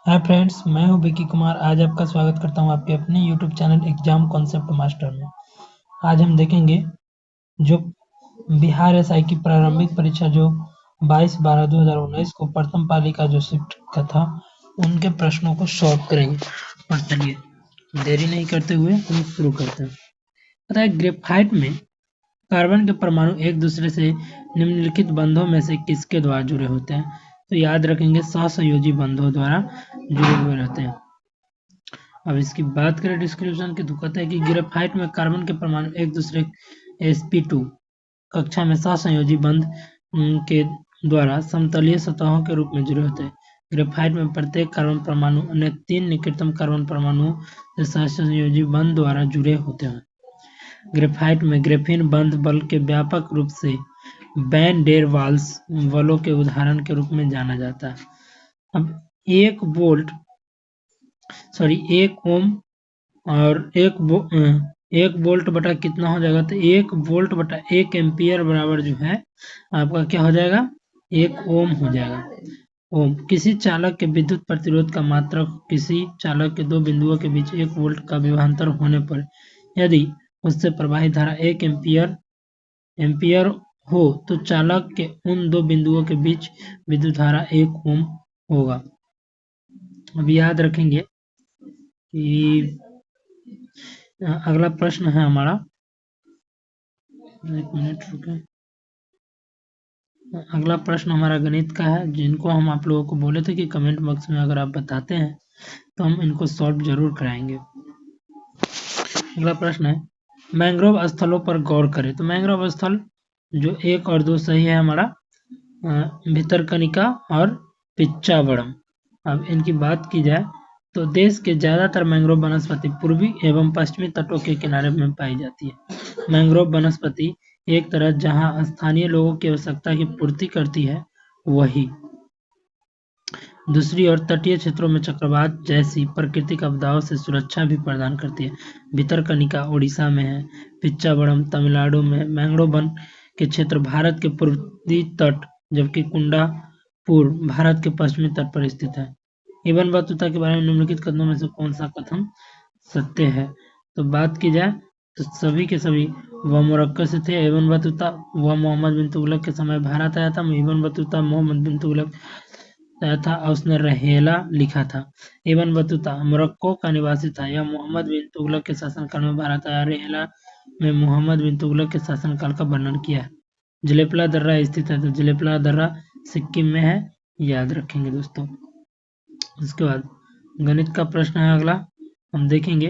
Hi friends, मैं हूं विकी कुमार। आज आपका स्वागत करता हूं आपके अपने YouTube channel exam concept master में। आज हम देखेंगे जो बिहार एसआई की प्रारंभिक परीक्षा जो 22/12/2019 को प्रथम पाली का जो शिफ्ट का था, उनके प्रश्नों को सॉल्व करेंगे। और चलिए देरी नहीं करते हुए हम शुरू करते हैं। पता है, ग्रेफाइट में कार्बन के परमाणु एक दूसरे से निम्नलिखित बंधों में से किसके द्वारा जुड़े होते हैं? तो याद रखेंगे, सहसंयोजी बंधों द्वारा जुड़े हुए रहते हैं। अब इसकी बात करें डिस्क्रिप्शन की, तो कहता है कि ग्रेफाइट में कार्बन के परमाणु एक दूसरे sp2 कक्षा में सहसंयोजी बंध के द्वारा समतलीय सतहों के रूप में जुड़े होते हैं। ग्रेफाइट में प्रत्येक कार्बन परमाणु अन्य 3 निकटतम कार्बन परमाणुओं से सहसंयोजी बंध द्वारा जुड़े होते हैं। ग्रेफाइट में ग्रेफीन बंध बल के व्यापक रूप से वैन डेर वाल्स बलों के उदाहरण के रूप में जाना जाता है। अब 1 ओम और 1 वोल्ट बटा कितना हो जाएगा? तो 1 वोल्ट बटा 1 एम्पियर बराबर जो है आपका क्या हो जाएगा? 1 ओम हो जाएगा। ओम किसी चालक के विद्युत प्रतिरोध का मात्रक किसी चालक के दो बिंदुओं के बीच 1 वोल्ट का विभवांतर होने पर यदि उससे प्रवाहित धारा 1 एम्पियर हो तो चालक के उन दो बिंदुओं के बीच विद्युत धारा 1 ओम होगा। अब याद रखेंगे कि अगला प्रश्न है हमारा, एक मिनट रुके। अगला प्रश्न हमारा गणित का है, जिनको हम आप लोगों को बोले थे कि कमेंट बॉक्स में अगर आप बताते हैं तो हम इनको सॉल्व जरूर कराएंगे। अगला प्रश्न है, मैंग्रोव स्थलों पर गौर करें। तो मैंग्रोव स्थल जो 1 और 2 सही है हमारा, भितरकनिका और पिच्चावरम। अब इनकी बात की जाए तो देश के ज्यादातर मैंग्रोव वनस्पति पूर्वी एवं पश्चिमी तटों के किनारे में पाई जाती है। मैंग्रोव वनस्पति एक तरह जहां स्थानीय लोगों की आवश्यकता की पूर्ति करती है, वही दूसरी ओर तटीय क्षेत्रों में चक्रवात जैसी प्राकृतिक आपदाओं से सुरक्षा भी प्रदान करती है। भितरकनिका उड़ीसा में है, पिच्चावरम तमिलनाडु में। मैंग्रोव वन के क्षेत्र भारत के पूर्वी तट, जबकि कुंडापुर भारत के पश्चिमी तट पर स्थित है। इबन बतूता के बारे में निम्नलिखित कथनों में से कौन सा कथन सत्य है? तो बात की जाए तो सभी के सभी वह मोरक्को से थे। इबन बतूता वह मोहम्मद बिन तुगलक के समय भारत आया था। इबन बतूता मोहम्मद बिन तुगलक आया था और उसने रहेला लिखा था। इबन बतूता मोरक्को का निवासी था। यह मोहम्मद बिन तुगलक के शासनकाल में भारत आया। रहेला में मोहम्मद बिन तुगलक के शासनकाल का वर्णन किया है। जलेपला दर्रा स्थित है, तो जलेपला दर्रा सिक्किम में है, याद रखेंगे दोस्तों। उसके बाद गणित का प्रश्न है अगला, हम देखेंगे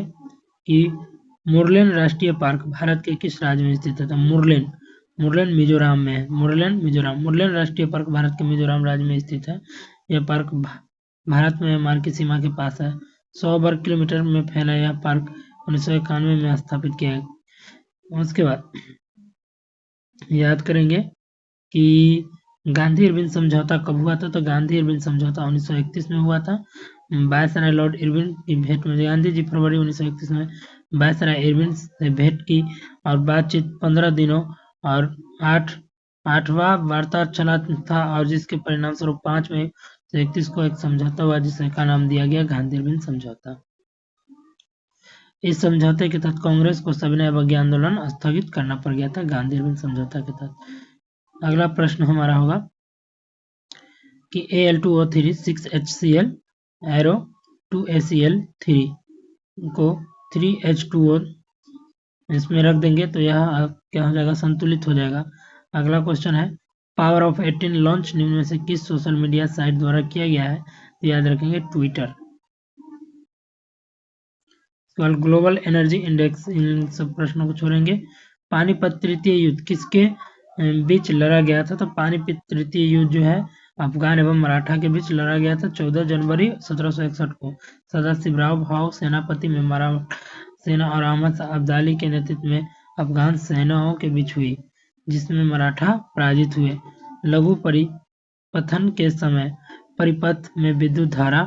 कि मुरलेन राष्ट्रीय पार्क भारत के किस राज्य में स्थित है? तो मुरलेन मिजोरम में है। मुरलेन राष्ट्रीय पार्क भारत के मिजोरम राज्य में स्थित है। यह पार्क भारत में म्यांमार की सीमा के पास है। 100 वर्ग किलोमीटर में फैला यह पार्क 1991 में स्थापित किया गया। उसके बाद याद करेंगे कि गांधी इरविन समझौता कब हुआ था? तो गांधी इरविन समझौता 1931 में हुआ था। वायसराय लॉर्ड इरविन की भेंट में गांधी जी फरवरी 1931 में वायसराय इरविन से भेंट की और बातचीत 15 दिनों और 8वां वार्ता चला था, और जिसके परिणाम स्वरूप 5 मई 1931 को एक समझौता हुआ जिसका नाम दिया गया गांधी इरविन समझौता। इस समझौते के तहत कांग्रेस को सविनय अवज्ञा आंदोलन स्थगित करना पड़ गया था, गांधी इरविन समझौता के तहत। अगला प्रश्न हमारा होगा कि Al2O3 6HCl एरो 2ACl3 को 3H2O इसमें रख देंगे तो यह क्या हो जाएगा? संतुलित हो जाएगा। अगला क्वेश्चन है, पावर ऑफ 18 लॉन्च निम्न में से किस सोशल मीडिया साइट द्वारा किया गया है? तो याद रखेंगे ट्विटर। ग्लोबल एनर्जी इंडेक्स, इन सब प्रश्नों को छोड़ेंगे। पानीपत तृतीय युद्ध किसके बीच लड़ा गया था? तो पानीपत तृतीय युद्ध जो है अफगान एवं मराठा के बीच लड़ा गया था 14 जनवरी 1761 को। सदाशिवराव भाऊ सेनापति में मराठा सेना और अहमद शाह अब्दाली के नेतृत्व में अफगान सेनाओं के बीच हुई, जिसमें मराठा पराजित हुए। लघु परिपथन के समय परिपथ में विद्युत धारा,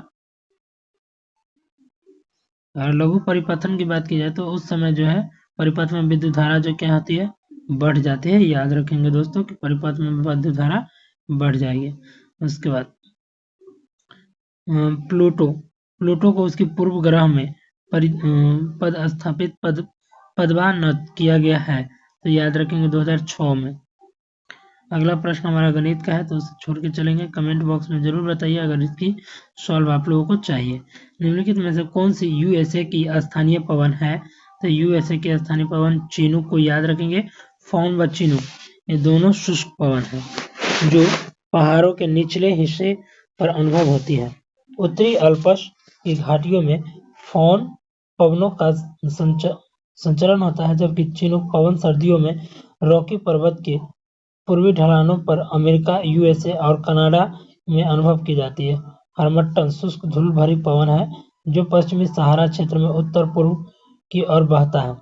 और लघु परिपथन की बात की जाए तो उस समय जो है परिपथ में विद्युत धारा जो क्या होती है? बढ़ जाती है। याद रखेंगे दोस्तों कि परिपथ में विद्युत धारा बढ़ जाएगी। उसके बाद प्लूटो को उसके पूर्व ग्रह में पदवान्नत किया गया है, तो याद रखेंगे 2006 में। अगला प्रश्न हमारा गणित का है, तो उसे छोड़ के चलेंगे। कमेंट बॉक्स में जरूर बताइए अगर इसकी सॉल्व आप लोगों को चाहिए। निम्नलिखित में से कौन सी यूएसए की स्थानीय पवन है? तो यूएसए की स्थानीय पवन चिनूक को याद रखेंगे। फॉर्न व चिनूक ये दोनों शुष्क पवन है जो पहाड़ों के निचले हिस्से पर अनुभव होती है। उत्तरी अल्प्स की घाटियों में फॉर्न पवनों का संचरण होता है, जबकि चिनूक पवन सर्दियों में रॉकी पर्वत के पूर्वी ढलानों पर अमेरिका, यूएसए और कनाडा में अनुभव की जाती है। हार्मट्टन शुष्क धूल भरी पवन है जो पश्चिमी सहारा क्षेत्र में उत्तर पूर्व की ओर बहता है।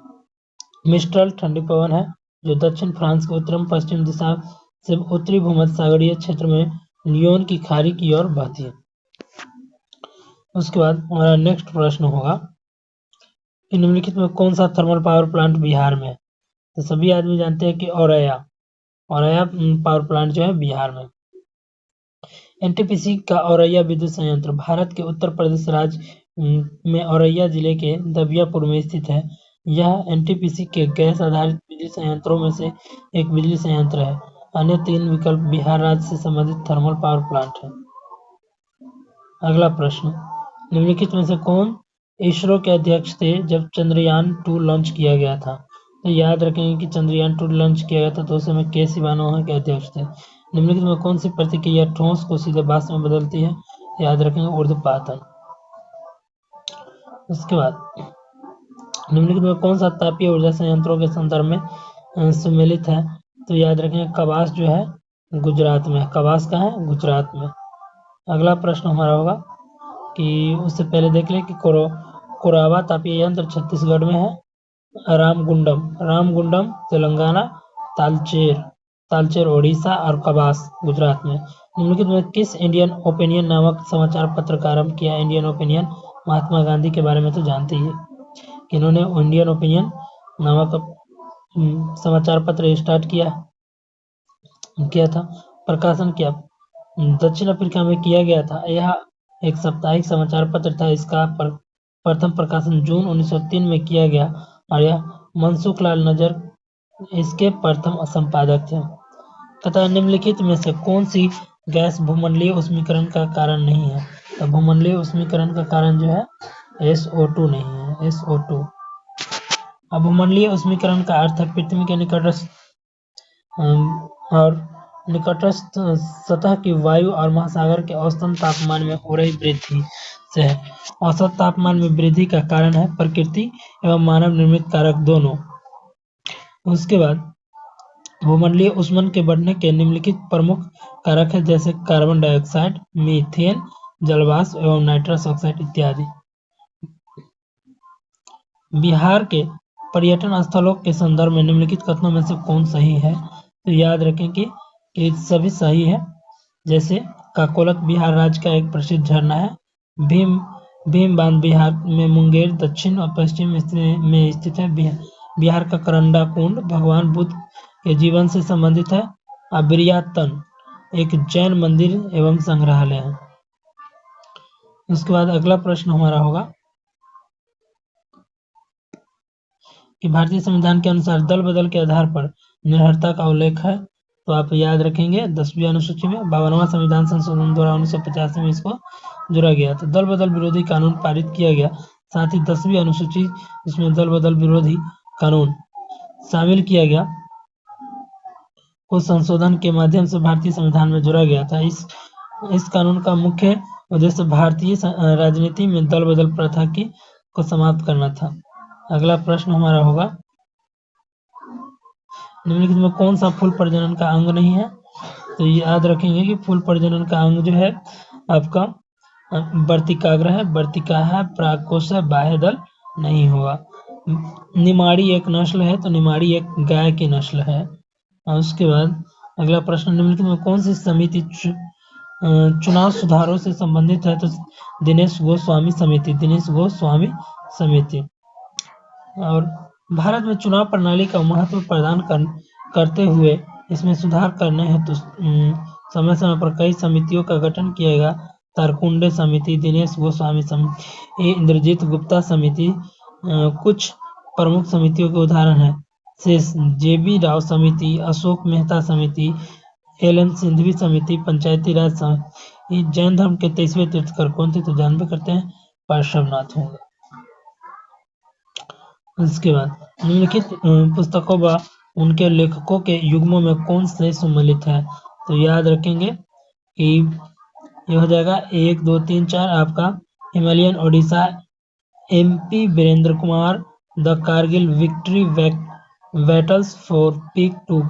मिस्ट्रल ठंडी पवन है जो दक्षिण फ्रांस के उत्तर पश्चिम दिशा से उत्तरी भूमध्य सागरीय क्षेत्र में लियोन की खाड़ी की ओर बहती है। उसके बाद हमारा नेक्स्ट प्रश्न होगा कि निम्नलिखित में कौन सा थर्मल पावर प्लांट बिहार में है? तो सभी आदमी जानते हैं कि औरैया पावर प्लांट जो है बिहार में। एनटीपीसी का औरैया विद्युत संयंत्र भारत के उत्तर प्रदेश राज्य में औरैया जिले के दबियापुर में स्थित है। यह एनटीपीसी के गैस आधारित बिजली संयंत्रों में से एक बिजली संयंत्र है। अन्य 3 विकल्प बिहार राज्य से संबंधित थर्मल पावर प्लांट है। अगला प्रश्न, निम्नलिखित में से कौन इसरो के अध्यक्ष थे जब चंद्रयान 2 लॉन्च किया गया था? तो याद रखेंगे कि चंद्रयान 2 लॉन्च किया गया था तो उस समय के शिवानों के अध्यक्ष थे। निम्नलिखित में कौन सी प्रतिक्रिया ठोस को सीधे वाष्प में बदलती है? याद रखेंगे ऊर्ध्वपातन। उसके बाद निम्नलिखित में कौन सा तापीय ऊर्जा संयंत्रों के संदर्भ में सम्मिलित है? तो याद रखेंगे कवास जो है गुजरात में। कवास का है गुजरात में। अगला प्रश्न हमारा होगा कि उससे पहले देख लें कि कोराबा तापीय यंत्र छत्तीसगढ़ में है। रामगुंडम तेलंगाना, तालचेर ओडिशा और कवास गुजरात में। निम्नलिखित में किस इंडियन ओपिनियन नामक समाचार पत्र का आरंभ किया? इंडियन ओपिनियन महात्मा गांधी के बारे में तो जानते ही कि इन्होंने इंडियन ओपिनियन नामक समाचार पत्र स्टार्ट किया था। प्रकाशन किया दक्षिण अफ्रीका में किया गया था। यह एक साप्ताहिक समाचार पत्र था। इसका प्रथम प्रकाशन जून 1903 में किया गया और यह मनसुख लाल नजर इसके प्रथम संपादक थे। तथा निम्नलिखित में से कौन सी गैस भूमंडलीय उष्मीकरण का कारण नहीं है? तो भूमंडलीय उष्मीकरण का कारण जो है SO2 नहीं है, SO2। अब भूमंडलीय उष्मीकरण का अर्थ है पृथ्वी के निकटस्थ सतह की वायु और महासागर के औसतन तापमान में हो रही वृद्धि से है। औसत तापमान में वृद्धि का कारण है प्रकृति एवं मानव निर्मित कारक दोनों। उसके बाद भूमंडलीय ऊष्मन के बढ़ने के निम्नलिखित प्रमुख कारक है जैसे कार्बन डाइऑक्साइड, मीथेन, जलवाष्प एवं नाइट्रस ऑक्साइड इत्यादि। बिहार के पर्यटन स्थलों के संदर्भ में निम्नलिखित कथनों में से कौन सही है? तो याद रखें कि सभी सही है। जैसे काकोलत बिहार राज्य का एक प्रसिद्ध झरना है। भीम बांध बिहार में मुंगेर दक्षिण और पश्चिम में स्थित है। बिहार का करंडा कुंड भगवान बुद्ध के जीवन से संबंधित है। अबिरियातन एक जैन मंदिर एवं संग्रहालय है। उसके बाद अगला प्रश्न हमारा होगा कि भारतीय संविधान के अनुसार दल बदल के आधार पर निर्भरता का उल्लेख है। तो आप याद रखेंगे 10वीं अनुसूची में 52वां संविधान संशोधन द्वारा 1985 में इसको जोड़ा गया। तो दल बदल विरोधी कानून पारित किया गया। साथ ही 10वीं अनुसूची इसमें दल बदल विरोधी कानून शामिल किया गया। उस संशोधन के माध्यम से भारतीय संविधान में जोड़ा गया था। इस कानून का मुख्य उद्देश्य भारतीय राजनीति में दल बदल प्रथा को समाप्त करना था। अगला प्रश्न हमारा होगा निम्नलिखित में कौन सा फूल प्रजनन का अंग नहीं है? तो याद रखेंगे कि फूल प्रजनन का अंग जो है आपका वर्तिकाग्र है, वर्तिका है, परागकोश है, बाह्य दल नहीं होगा। निमाड़ी एक नस्ल है, तो निमाड़ी एक गाय की नस्ल है। और उसके बाद अगला प्रश्न निम्नलिखित में कौन सी समिति चुनाव सुधारों से संबंधित है? तो दिनेश गोस्वामी समिति। और भारत में चुनाव प्रणाली का महत्व प्रदान करते हुए इसमें सुधार करने हेतु समय समय पर कई समितियों का गठन किया गया तारकुंडे समिति, दिनेश गोस्वामी समिति, इंद्रजीत गुप्ता समिति कुछ प्रमुख समितियों के उदाहरण हैं। शेष जेबी राव समिति, अशोक मेहता समिति, एल.एन. सिंघवी समिति, पंचायती राज समिति। जैन धर्म के 23वें तीर्थंकर कौन थे? तो जानते करते हैं पार्श्वनाथ होंगे। इसके बाद निम्नलिखित पुस्तकों व उनके लेखकों के युग्मों में कौन से सम्मिलित है? तो याद रखेंगे कि ये हो जाएगा 1, 2, 3, 4 आपका Himalayan Odisha, MP Virendra Kumar, the Kargil victory battles for peak to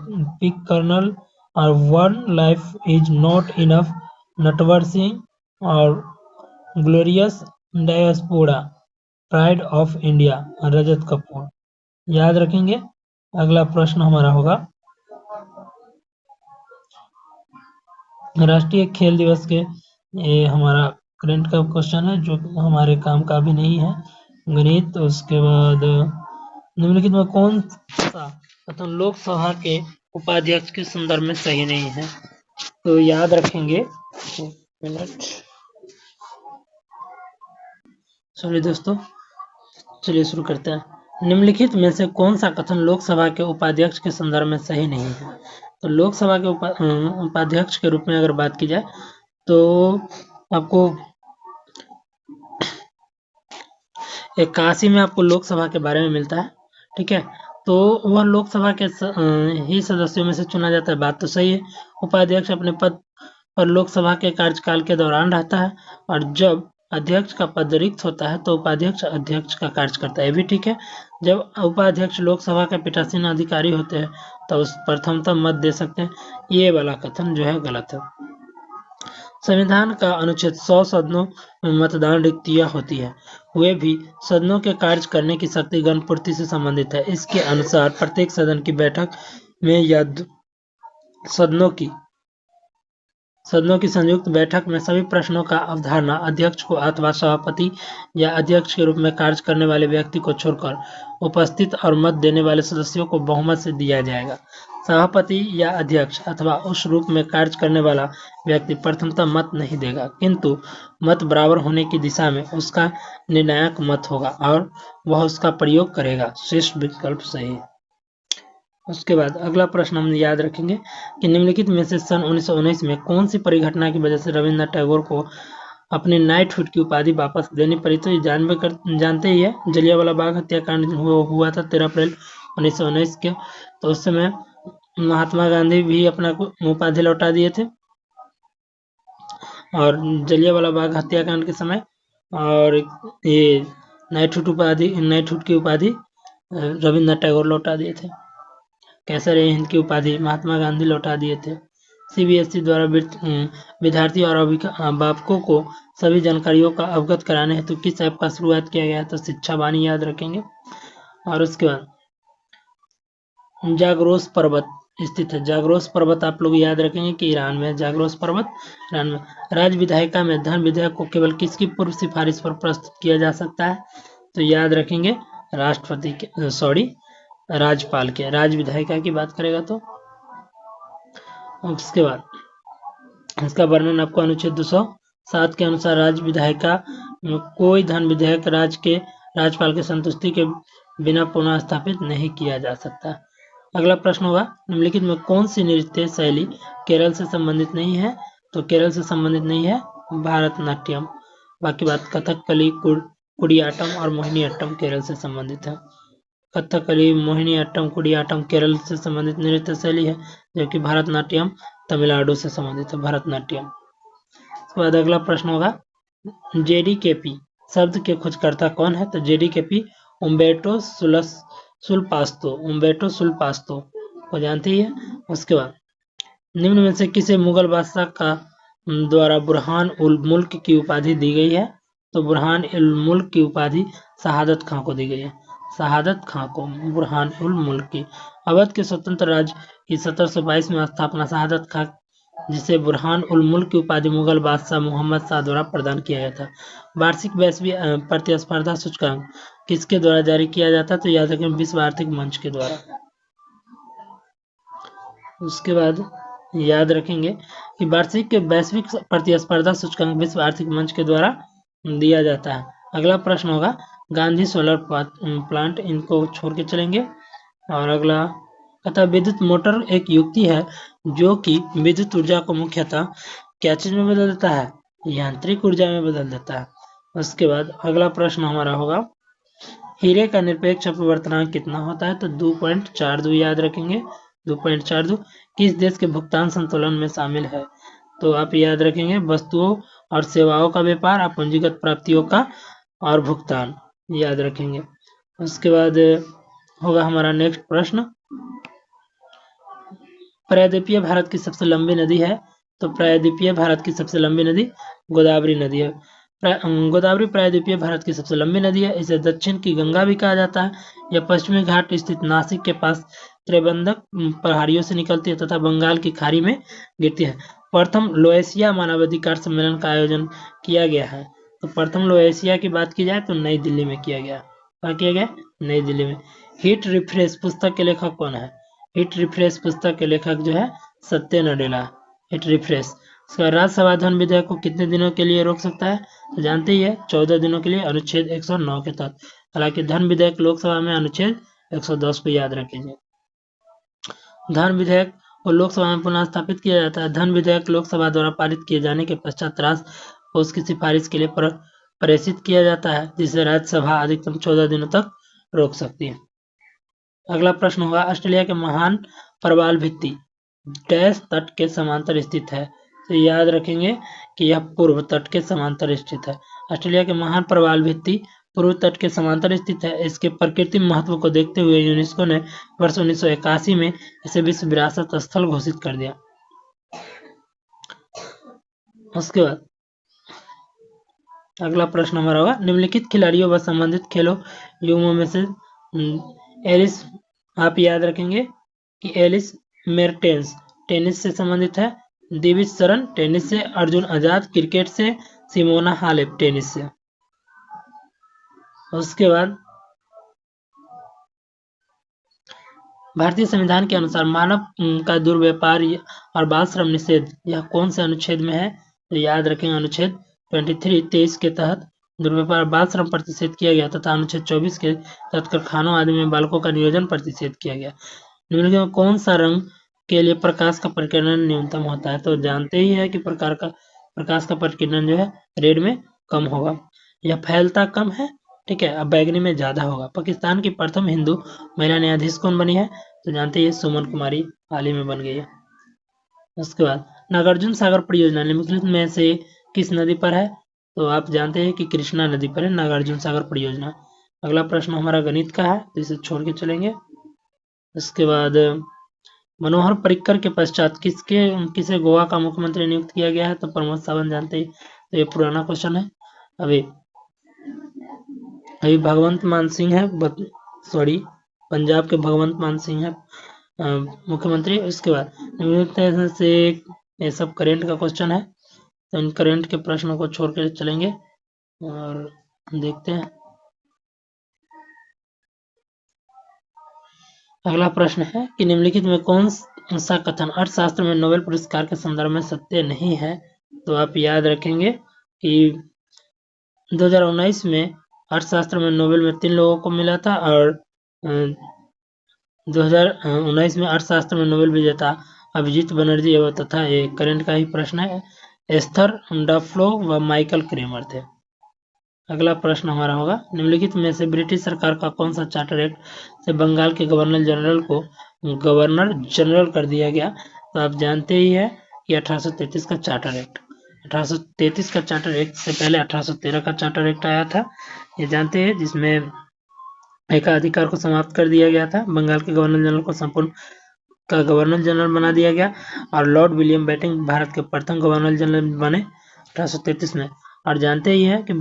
peak colonel और one life is not enough, Natwar Singh और glorious diaspora, pride of India, Rajat Kapoor. याद रखेंगे। अगला प्रश्न हमारा होगा राष्ट्रीय खेल दिवस के, ये हमारा करंट का क्वेश्चन है जो हमारे काम का भी नहीं है, गणित। उसके बाद निम्नलिखित में कौन सा कथन लोकसभा के उपाध्यक्ष के संदर्भ में सही नहीं है? तो याद रखेंगे। चलिए दोस्तों, चलिए शुरू करते हैं। निम्नलिखित में से कौन सा कथन लोकसभा के उपाध्यक्ष के संदर्भ में सही नहीं है? तो लोकसभा के उपाध्यक्ष के रूप में अगर बात की जाए तो आपको 81 में आपको लोकसभा के बारे में मिलता है, ठीक है। तो वह लोकसभा के ही सदस्यों में से चुना जाता है, बात तो सही है। उपाध्यक्ष अपने पद पर लोकसभा के कार्यकाल के दौरान रहता है और जब अध्यक्ष का पद रिक्त होता है तो उपाध्यक्ष अध्यक्ष का कार्य करता है, ये भी ठीक है। जब उपाध्यक्ष लोकसभा के पीठासीन अधिकारी होते हैं तो उस प्रथमतः मत दे सकते हैं, ये वाला कथन जो है गलत है। संविधान का अनुच्छेद 100 सदनों में मतदान रिक्तियां होती है, वे भी सदनों के कार्य करने की शक्ति गणपूर्ति से संबंधित है। इसके अनुसार प्रत्येक सदन की बैठक में या सदनों की संयुक्त बैठक में सभी प्रश्नों का अवधारणा अध्यक्ष को अथवा सभापति या अध्यक्ष के रूप में कार्य करने वाले व्यक्ति को छोड़कर उपस्थित और मत देने वाले सदस्यों को बहुमत से दिया जाएगा। सभापति या अध्यक्ष अथवा उस रूप में कार्य करने वाला व्यक्ति प्रथमतः मत नहीं देगा, किंतु मत बराबर होने की दिशा में उसका निर्णायक मत होगा और वह उसका प्रयोग करेगा। शेष विकल्प सही है। उसके बाद अगला प्रश्न हम याद रखेंगे कि निम्नलिखित में से सन 1919 में कौन सी परिघटना की वजह से रविन्द्रनाथ टैगोर को अपनी नाइटहुड की उपाधि वापस देनी पड़ी? तो ये जानते ही है, जलियांवाला बाग हत्याकांड हुआ था 13 अप्रैल 1919 के। तो उस समय महात्मा गांधी भी अपना उपाधि लौटा दिए थे और जलियांवाला बाग हत्याकांड के समय, और ये नाइटहुड की उपाधि रविन्द्रनाथ टैगोर लौटा दिए थे। कैसर हिंद की उपाधि महात्मा गांधी लौटा दिए थे। CBSE द्वारा विद्यार्थी और अभिभावकों को सभी जानकारियों का अवगत कराने हेतु किस ऐप का शुरुआत किया गया? तो शिक्षा वाणी याद रखेंगे। और उसके बाद जाग्रोस पर्वत स्थित है। जाग्रोस पर्वत आप लोग याद रखेंगे कि ईरान में, जाग्रोस पर्वत ईरान में। राज्य विधायिका में धन विधेयक को केवल किसकी पूर्व सिफारिश पर प्रस्तुत किया जा सकता है? तो याद रखेंगे राष्ट्रपति के, राज्यपाल के। राज्य विधायिका की बात करेगा तो। उसके बाद इसका वर्णन आपको अनुच्छेद 207 के अनुसार राज्य विधायिका में कोई धन विधेयक राज्यपाल के संतुष्टि के बिना पुनः स्थापित नहीं किया जा सकता। अगला प्रश्न होगा निम्नलिखित में कौन सी नृत्य शैली केरल से संबंधित नहीं है? तो केरल से संबंधित नहीं है भारतनाट्यम। बाकी बात कथकली, कुडियाट्टम और मोहिनीअट्टम केरल से संबंधित है। कथकली, मोहिनीअट्टम, कुडियाट्टम केरल से संबंधित नृत्य शैली है, जबकि भारतनाट्यम तमिलनाडु से संबंधित है। भारतनाट्यम। उसके बाद अगला प्रश्न होगा JDKP शब्द के खोजकर्ता कौन है? तो JDKP उम्बेर्टो सुल्पास्तो को जानते ही है। उसके बाद निम्न में से किसे मुगल बादशाह का द्वारा बुरहान उल मुल्क की उपाधि दी गई है? तो बुरहान उल मुल्क की उपाधि शहादत खां को दी गई है। शहादत खां को बुरहान उल मुल्क की। अवध के स्वतंत्र राज्य की 1722 में स्थापना शहादत खां, जिसे बुरहान उल मुल्क की उपाधि मुगल बादशाह मोहम्मद शाह द्वारा प्रदान किया गया था। वार्षिक वैश्विक प्रतिस्पर्धा सूचकांक किसके द्वारा जारी किया जाता है? तो याद रखें विश्व आर्थिक मंच के द्वारा। उसके बाद याद रखेंगे कि वार्षिक वैश्विक प्रतिस्पर्धा सूचकांक विश्व आर्थिक मंच के द्वारा दिया जाता है। अगला प्रश्न होगा गांधी सोलर प्लांट, इनको छोड़ के चलेंगे। और अगला कहता है विद्युत मोटर एक युक्ति है जो कि विद्युत ऊर्जा को मुख्यतः क्या चीज में बदल देता है? यांत्रिक ऊर्जा में बदल देता है। उसके बाद अगला प्रश्न हमारा होगा हीरे का निरपेक्ष अपवर्तनांक कितना होता है? तो 2.42 याद रखेंगे, 2.42। किस देश के भुगतान संतुलन में शामिल है? तो आप याद रखेंगे वस्तुओं और सेवाओं का व्यापार और पूंजीगत प्राप्तियों का और भुगतान, याद रखेंगे। उसके बाद होगा हमारा नेक्स्ट प्रश्न, प्रायद्वीपीय भारत की सबसे लंबी नदी है? तो प्रायद्वीपीय भारत की सबसे लंबी नदी गोदावरी नदी है। गोदावरी प्रायद्वीपीय भारत की सबसे लंबी नदी है। इसे दक्षिण की गंगा भी कहा जाता है। यह पश्चिमी घाट स्थित नासिक के पास त्रिबंधक पहाड़ियों से निकलती है तथा बंगाल की खाड़ी में गिरती है। प्रथम लोएशिया मानवाधिकार सम्मेलन का आयोजन किया गया है। तो प्रथम लोएशिया की बात की जाए तो नई दिल्ली में किया गया। कहाँ किया गया? नई दिल्ली में। हिट रिफ्रेश पुस्तक के लेखक कौन है? हिट रिफ्रेश पुस्तक के लेखक जो है सत्य नडेला। Hit refresh. उसका राज्यसभा धन विधेयक को कितने दिनों के लिए रोक सकता है? तो जानते ही है 14 दिनों के लिए अनुच्छेद 109 के तहत। हालांकि धन विधेयक लोकसभा में अनुच्छेद 110 को याद रखेंगे। धन विधेयक को लोकसभा में पुनः स्थापित किया जाता है। धन विधेयक लोकसभा द्वारा पारित किए जाने के पश्चात राष्ट्र को उसकी सिफारिश के लिए प्रेषित किया जाता है, जिसे राज्यसभा अधिकतम 14 दिनों तक रोक सकती है। अगला प्रश्न होगा ऑस्ट्रेलिया के महान प्रवाल भित्ति डैश तट के समांतर स्थित है? तो याद रखेंगे कि यह पूर्व तट के समांतर स्थित है। ऑस्ट्रेलिया के महान प्रवाल भित्ति पूर्व तट के समांतर स्थित है। इसके प्राकृतिक महत्व को देखते हुए यूनेस्को ने वर्ष 1981 में इसे विश्व विरासत स्थल घोषित कर दिया। उसके बाद अगला प्रश्न हमारा होगा निम्नलिखित खिलाड़ियों व संबंधित खेलों युग्मों में से एलिस, आप याद रखेंगे कि एलिस मेर्टेंस टेनिस से संबंधित है, दिविज शरण टेनिस से, अर्जुन आजाद क्रिकेट से, सिमोना हालेप टेनिस से। उसके बाद भारतीय संविधान के अनुसार मानव का दुर्व्यापार और बाल श्रम निषेध यह कौन से अनुच्छेद में है? तो याद रखेंगे अनुच्छेद 23 के तहत दुर्व्यापार बाल श्रम प्रतिषेध किया गया तथा अनुच्छेद 24 के तहत कारखानों आदि में बालकों का नियोजन प्रतिषेध किया गया। निम्नलिखित में कौन सा रंग के लिए प्रकाश का प्रकीर्णन न्यूनतम होता है? तो जानते ही है कि प्रकाश का प्रकीर्णन जो है रेड में कम होगा, यह फैलता कम है, ठीक है। अब बैगनी में ज्यादा होगा। पाकिस्तान की प्रथम हिंदू महिला न्यायाधीश कौन बनी है? तो जानते ही सुमन कुमारी हाल ही में बन गई है। उसके बाद नागार्जुन सागर परियोजना निम्नलिखित में से किस नदी पर है? तो आप जानते हैं कि कृष्णा नदी पर है नागार्जुन सागर परियोजना। अगला प्रश्न हमारा गणित का है, तो इसे छोड़ के चलेंगे। उसके बाद मनोहर पर्रिकर के पश्चात किसे गोवा का मुख्यमंत्री नियुक्त किया गया है? तो प्रमोद सावंत, जानते ही। तो ये पुराना क्वेश्चन है। अभी भगवंत मान सिंह है, पंजाब के भगवंत मान सिंह है मुख्यमंत्री। उसके बाद से ये सब करेंट का क्वेश्चन है, तो इन करेंट के प्रश्नों को छोड़ कर चलेंगे और देखते हैं। अगला प्रश्न है कि निम्नलिखित में कौन सा कथन अर्थशास्त्र में नोबेल पुरस्कार के संदर्भ में सत्य नहीं है? तो आप याद रखेंगे कि 2019 में अर्थशास्त्र में नोबेल में 3 लोगों को मिला था और 2019 में अर्थशास्त्र में नोबेल विजेता अभिजीत बनर्जी एवं तथा ये करंट का ही प्रश्न है, एस्थर डफलो व माइकल क्रेमर थे। अगला प्रश्न हमारा होगा निम्नलिखित में से ब्रिटिश सरकार का कौन सा चार्टर एक्ट से बंगाल के गवर्नर जनरल को गवर्नर जनरल कर दिया गया? तो आप जानते ही है कि 1833 का चार्टर एक्ट। 1833 का चार्टर एक्ट से पहले 1813 का चार्टर एक्ट आया था, ये जानते हैं, जिसमें एकाधिकार को समाप्त कर दिया गया था। बंगाल के गवर्नर जनरल को संपूर्ण का गवर्नर जनरल बना दिया गया और लॉर्ड विलियम बेंटिंक भारत के प्रथम गवर्नर जनरल बने 1833 में। और जानते ही है कि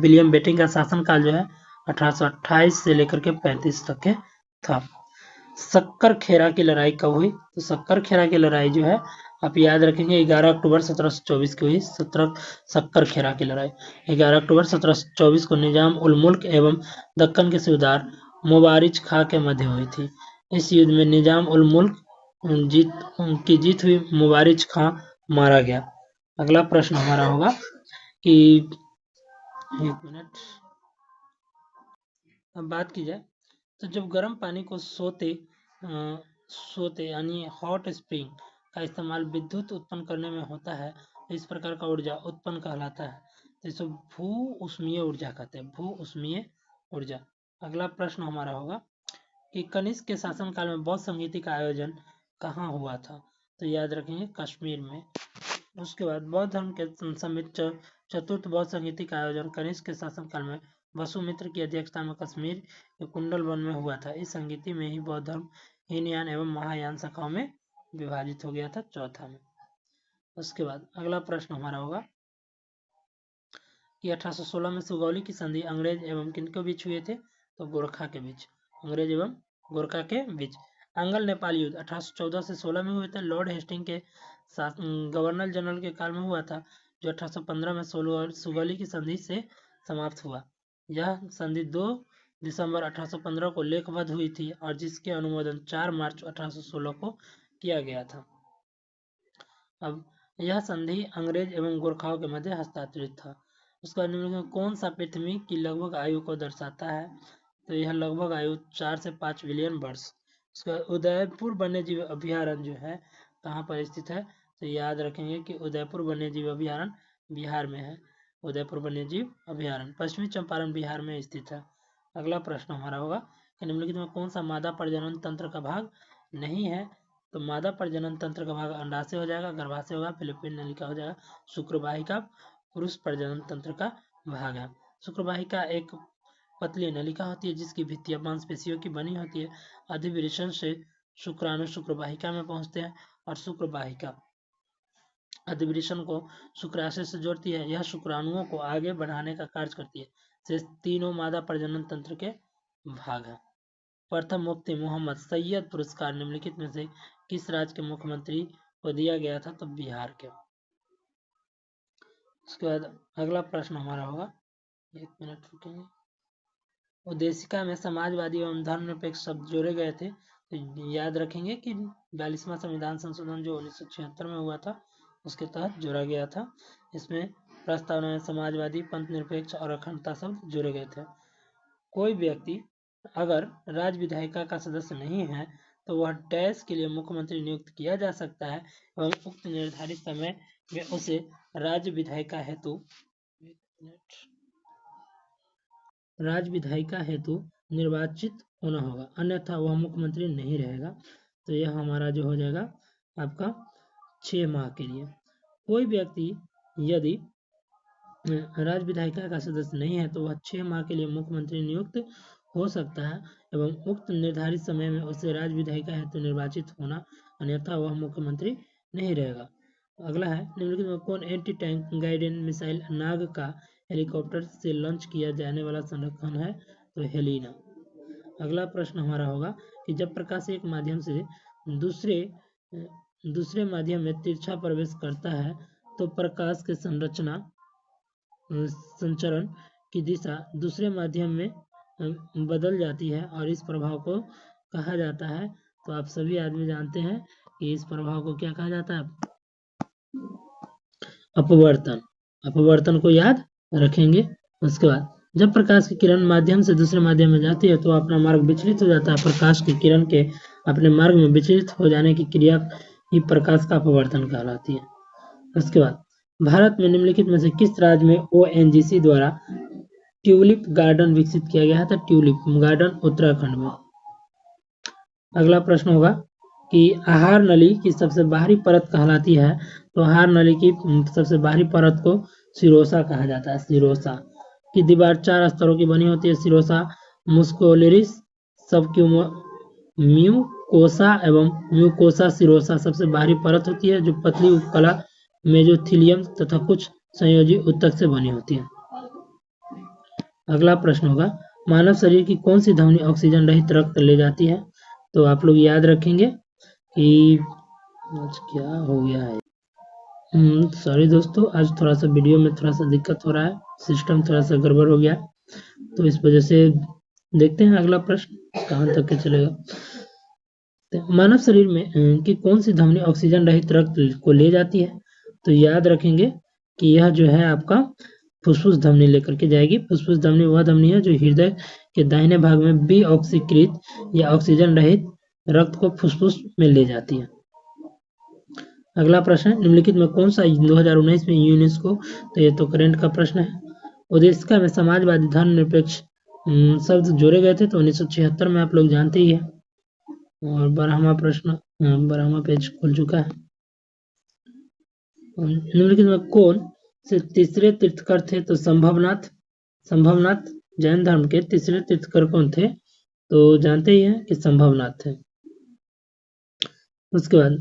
विलियम बेंटिंक का शासनकाल जो है 1828 से लेकर के 35 तक के था। सक्कर खेरा की लड़ाई कब हुई? तो सक्कर खेरा की लड़ाई जो है आप याद रखेंगे 11 अक्टूबर 1724 को हुई। सक्कर खेरा की लड़ाई 11 अक्टूबर 1724 को निजाम उल मुल्क एवं दक्कन के सूबेदार मुबारिज खां के मध्य हुई थी। इस युद्ध में निजाम उल मुल्क जीत हुई मुबारिज खां मारा गया। अगला प्रश्न हमारा होगा कि एक मिनट, अब बात की जाए तो जब गर्म पानी को सोते यानी हॉट स्प्रिंग का इस्तेमाल विद्युत उत्पन्न करने में होता है तो इस प्रकार का ऊर्जा उत्पन्न कहलाता है। तो इसे भू ऊष्मीय ऊर्जा कहते हैं, भू ऊष्मीय ऊर्जा। अगला प्रश्न हमारा होगा कि कनिष्क के शासनकाल में बौद्ध संगीति का आयोजन कहाँ हुआ था? तो याद रखेंगे कश्मीर में। उसके बाद बौद्ध धर्म के समित चतुर्थ बौद्ध संगीति का आयोजन कनिष्क के शासनकाल में वसुमित्र की अध्यक्षता में कश्मीर के कुंडल वन में हुआ था। इस संगीति में ही बौद्ध धर्म हीनयान एवं महायान शाखाओं में विभाजित हो गया था, चौथा में। उसके बाद अगला प्रश्न हमारा होगा कि 1816 में सुगौली की संधि अंग्रेज एवं किनके बीच हुए थे? तो गोरखा के बीच, अंग्रेज एवं गोरखा के बीच। आंग्ल नेपाल युद्ध 1814 से 16 में हुए थे। लॉर्ड हेस्टिंग के गवर्नर जनरल के काल में हुआ था, जो 1815 में सुगौली की संधि से समाप्त हुआ। यह संधि 2 दिसंबर 1815 को लेखबद्ध हुई थी और जिसके अनुमोदन 4 मार्च 1816 को किया गया था। अब यह संधि अंग्रेज एवं गोरखाओं के मध्य हस्ताक्षरित था। उसका निम्नलिखित में कौन सा पृथ्वी की लगभग आयु को दर्शाता है? तो यह लगभग आयु 4 से 5 बिलियन वर्ष। उसका उदयपुर वन्यजीव अभ्यारण्य जो है कहाँ पर स्थित है? तो याद रखेंगे कि उदयपुर वन्यजीव अभ्यारण्य बिहार में है। उदयपुर वन्यजीव अभ्यारण्य पश्चिमी चंपारण बिहार में स्थित है। अगला प्रश्न हमारा होगा कि निम्नलिखित में कौन सा मादा प्रजनन तंत्र का भाग नहीं है? तो मादा प्रजनन तंत्र का भाग अंडाशय हो जाएगा, गर्भाशय होगा, फिलिपिन नलिका हो जाएगा, शुक्रवाहिका पुरुष प्रजनन तंत्र का भाग है। शुक्रवाहिका एक पतली नलिका होती है जिसकी भित्तियां मांसपेशियों की बनी होती है। अधिवृषण से शुक्राणु शुक्रवाहिका में पहुंचते हैं और शुक्रवाहिका अधिवृषण को शुक्राशय से जोड़ती है। यह शुक्राणुओं को आगे बढ़ाने का कार्य करती है। शेष तीनों मादा प्रजनन तंत्र के भाग है। प्रथम मुफ्ती मोहम्मद सैयद पुरस्कार निम्नलिखित में से किस राज्य के मुख्यमंत्री को दिया गया था? तो बिहार के। उसके बाद अगला प्रश्न हमारा होगा, एक मिनट रुकेंगे। उद्देशिका में समाजवादी एवं धर्मनिरपेक्ष शब्द जोड़े गए थे। तो याद रखेंगे कि 42वां संविधान संशोधन जो 1976 में हुआ था उसके तहत जोड़ा गया था। इसमें प्रस्तावना में समाजवादी, पंथ निरपेक्ष और अखंडता शब्द जोड़े गए थे। कोई व्यक्ति अगर राज्य विधायिका का सदस्य नहीं है तो वह डैश के लिए मुख्यमंत्री नियुक्त किया जा सकता है एवं उक्त निर्धारित समय में उसे राज्य विधायिका हेतु निर्वाचित होना होगा, अन्यथा वह मुख्यमंत्री नहीं रहेगा। तो यह हमारा जो हो जाएगा आपका 6 माह के लिए। कोई व्यक्ति यदि राज्य विधायिका का सदस्य नहीं है तो वह 6 माह के लिए मुख्यमंत्री नियुक्त हो सकता है एवं उक्त निर्धारित समय में उसे राज्य विधायिका हेतु निर्वाचित होना, अन्यथा वह मुख्यमंत्री नहीं रहेगा। अगला है निम्नलिखित में कौन एंटी टैंक गाइडेंस मिसाइल नाग का हेलीकॉप्टर से लॉन्च किया जाने वाला संरक्षण है? तो हेलिना। अगला प्रश्न हमारा होगा कि जब प्रकाश एक माध्यम से दूसरे माध्यम में तिरछा प्रवेश करता है तो प्रकाश के संचरण की दिशा दूसरे माध्यम में बदल जाती है और इस प्रभाव को कहा जाता है। तो आप सभी आदमी जानते हैं कि इस प्रभाव को क्या कहा जाता है? अपवर्तन। अपवर्तन को याद रखेंगे। उसके बाद जब प्रकाश की किरण माध्यम से दूसरे माध्यम में जाती है तो अपना मार्ग विचलित हो जाता है। प्रकाश की किरण के अपने मार्ग में विचलित हो जाने की क्रिया ही प्रकाश का अपवर्तन कहलाती है। उसके बाद भारत में निम्नलिखित में से किस राज्य में ONGC द्वारा ट्यूलिप गार्डन विकसित किया गया है? तो ट्यूलिप गार्डन उत्तराखंड में। अगला प्रश्न होगा कि आहार नली की सबसे बाहरी परत कहलाती है? तो आहार नली की सबसे बाहरी परत को सिरोसा कहा जाता है। सिरोसा की दीवार 4 स्तरों की बनी होती है। सिरोसा मुस्कोलिस, म्यूकोसा एवं म्यूकोसा सिरोसा सबसे बाहरी परत होती है जो पतली उपकला मेजोथीलियम तथा कुछ संयोजी ऊतक से बनी होती है। अगला प्रश्न होगा मानव शरीर की कौन सी धमनी ऑक्सीजन रहित रक्त ले जाती है? तो आप लोग याद रखेंगे कि आज क्या हो गया है, सॉरी दोस्तों, आज थोड़ा सा वीडियो में थोड़ा सा दिक्कत हो रहा है, सिस्टम थोड़ा सा गड़बड़ हो गया तो इस वजह से देखते हैं अगला प्रश्न कहाँ तक के चलेगा। तो मानव शरीर में की कौन सी धमनी ऑक्सीजन रहित रक्त को ले जाती है? तो याद रखेंगे कि यह जो है आपका फुसफुस धमनी लेकर के जाएगी। फुसफुस धमनी वह धमनी है जो हृदय के दाहिने भाग में विऑक्सीकृत या ऑक्सीजन रहित रक्त को फुसफुस में ले जाती है। अगला प्रश्न है, निम्नलिखित में कौन सा 2019 में यूनेस्को, तो ये तो करंट का प्रश्न है, ओडेस्का में समाजवादी धर्मनिरपेक्ष शब्द जोड़े गए थे? तो 1976 में, आप लोग जानते ही है। और 12वां प्रश्न, 12वां पेज खुल चुका है। निम्नलिखित में कौन से तीसरे तीर्थकर थे? तो संभवनाथ जैन धर्म के तीसरे तीर्थकर कौन थे? तो जानते ही हैं कि संभवनाथ थे। उसके बाद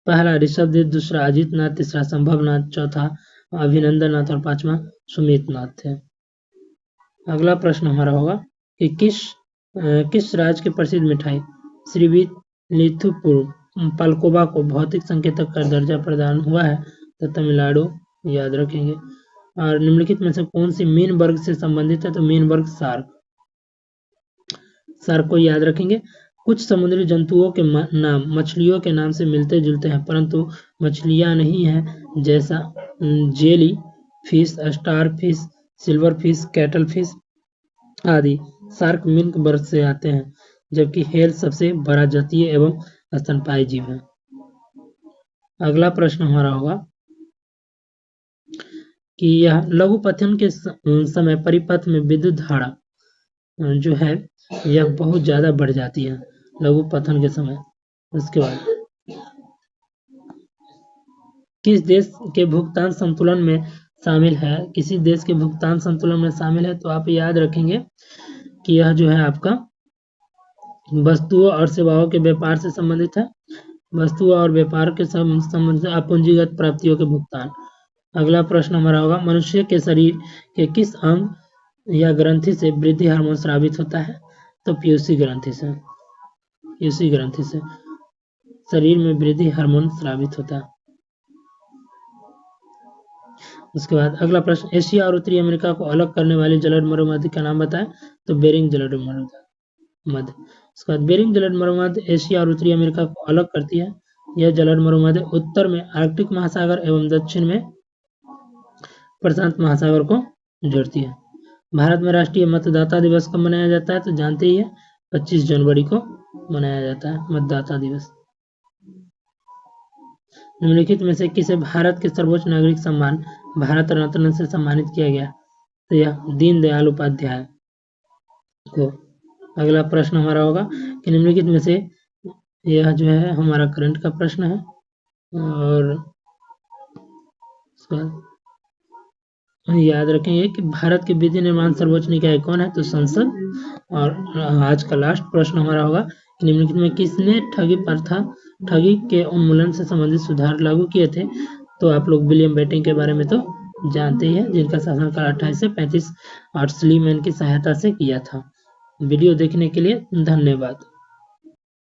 पहला ऋषभदेव, दूसरा अजितनाथ, तीसरा संभवनाथ, चौथा अभिनंदननाथ और पांचवा सुमितनाथ थे। अगला प्रश्न हमारा होगा कि किस राज्य की प्रसिद्ध मिठाई श्रीविल्लिपुतूर पाल्कोवा को भौतिक संकेतक का दर्जा प्रदान हुआ है? तो तमिलनाडु, याद रखेंगे। और निम्नलिखित में से कौन सी मीन वर्ग से संबंधित है? तो मीन वर्ग शार्क को याद रखेंगे। कुछ समुद्री जंतुओं के नाम मछलियों के नाम से मिलते जुलते हैं परंतु मछलियां नहीं हैं, जैसा jelly fish, star fish, silver fish, cattle fish आदि शार्क मीन वर्ग से आते हैं, जबकि हेल सबसे बड़ा जतीय एवं स्तनपायी जीव है। अगला प्रश्न हमारा होगा कि यह लघु पथन के समय परिपथ में विद्युत धारा जो है यह बहुत ज्यादा बढ़ जाती है लघु पथन के समय। उसके बाद किस देश के भुगतान संतुलन में शामिल है? किसी देश के भुगतान संतुलन में शामिल है तो आप याद रखेंगे कि यह जो है आपका वस्तुओं और सेवाओं के व्यापार से संबंधित है। वस्तुओं और व्यापार के संबंध अपूंजीगत प्राप्तियों के भुगतान। अगला प्रश्न हमारा होगा, मनुष्य के शरीर के किस अंग या ग्रंथि से वृद्धि हार्मोन स्रावित होता है? तो पीयूसी ग्रंथि से। पीयूसी ग्रंथि से शरीर में वृद्धि हार्मोन स्रावित होता है। उसके बाद अगला प्रश्न, एशिया और उत्तरी अमेरिका को अलग करने वाली जलद मरुमध्य का नाम बताएं? तो बेरिंग जलद मरुमध्य। उसके बाद बेरिंग जलद मरुमध्य एशिया और उत्तरी अमेरिका को अलग करती है। यह जलद मरुमध्य उत्तर में आर्कटिक महासागर एवं दक्षिण में प्रशांत महासागर को जोड़ती है। भारत में राष्ट्रीय मतदाता दिवस कब मनाया जाता है? तो जानते ही है 25 जनवरी को मनाया जाता है मतदाता दिवस। निम्नलिखित में से किसे भारत के सर्वोच्च नागरिक सम्मान भारत रत्न से सम्मानित किया गया? तो यह दीनदयाल उपाध्याय को। अगला प्रश्न हमारा होगा कि निम्नलिखित में से यह जो है हमारा करंट का प्रश्न है और याद रखेंगे कि भारत के विधि निर्माण सर्वोच्च निकाय कौन है? तो संसद। और आज का लास्ट प्रश्न हमारा होगा कि निम्नलिखित में किसने ठगी के उन्मूलन से संबंधित सुधार लागू किए थे? तो आप लोग विलियम बेंटिक के बारे में तो जानते ही हैं, जिनका शासनकाल 28 से 35 और स्लीमैन की सहायता से किया था। वीडियो देखने के लिए धन्यवाद।